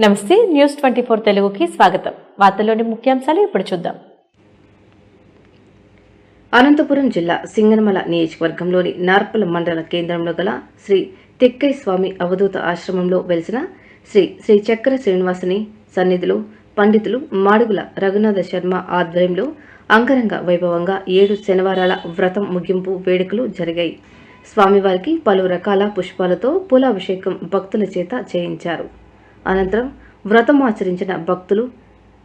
నమస్తే న్యూస్ 24 తెలుగుకి స్వాగతం. వార్తల్లోని ముఖ్యాంశాలు ఇప్పుడు చూద్దాం. అనంతపురం జిల్లా సింగనమల నియోజకవర్గంలోని నార్పల మండల కేంద్రంలో గల శ్రీ తిక్కై స్వామి అవధూత ఆశ్రమంలో వెలిసిన శ్రీ శ్రీ చక్ర శ్రీనివాసుని సన్నిధిలో పండితులు మాడుగుల రఘునాథ శర్మ ఆధ్వర్యంలో అంగరంగ వైభవంగా 7 శనివారాల వ్రతం ముగింపు వేడుకలు జరిగాయి. స్వామివారికి పలు రకాల పుష్పాలతో పూలాభిషేకం భక్తుల చేత చేయించారు. అనంతరం వ్రతం ఆచరించిన భక్తులు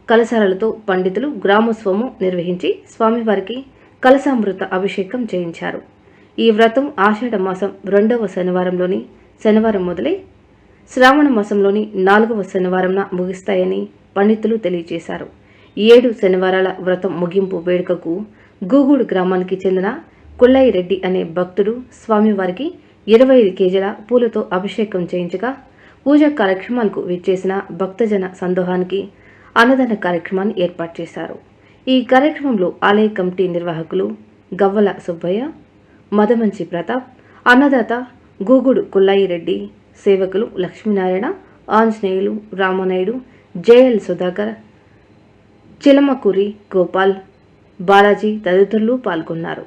కలశాలతో పండితులు గ్రామోత్సవము నిర్వహించి స్వామివారికి కలశామృత అభిషేకం చేయించారు. ఈ వ్రతం ఆషాఢ మాసం 2వ శనివారంలోని శనివారం మొదలై శ్రావణ మాసంలోని 4వ శనివారంన ముగిస్తాయని పండితులు తెలియజేశారు. 7 శనివారాల వ్రతం ముగింపు వేడుకకు గూగూడు గ్రామానికి చెందిన కుళ్ళయ్య రెడ్డి అనే భక్తుడు స్వామివారికి 25 కేజీల పూలతో అభిషేకం చేయించగా పూజా కార్యక్రమాలకు విచ్చేసిన భక్తజన సందోహానికి అన్నదాన కార్యక్రమాన్ని ఏర్పాటు చేశారు. ఈ కార్యక్రమంలో ఆలయ కమిటీ నిర్వాహకులు గవ్వల సుబ్బయ్య, మదమంచి ప్రతాప్, అన్నదాత గూగుడు కుళ్ళయ్య రెడ్డి, సేవకులు లక్ష్మీనారాయణ, ఆంజనేయులు, రామనాయుడు, జేఎల్ సుధాకర్, చిలమకూరి గోపాల్, బాలాజీ తదితరులు పాల్గొన్నారు.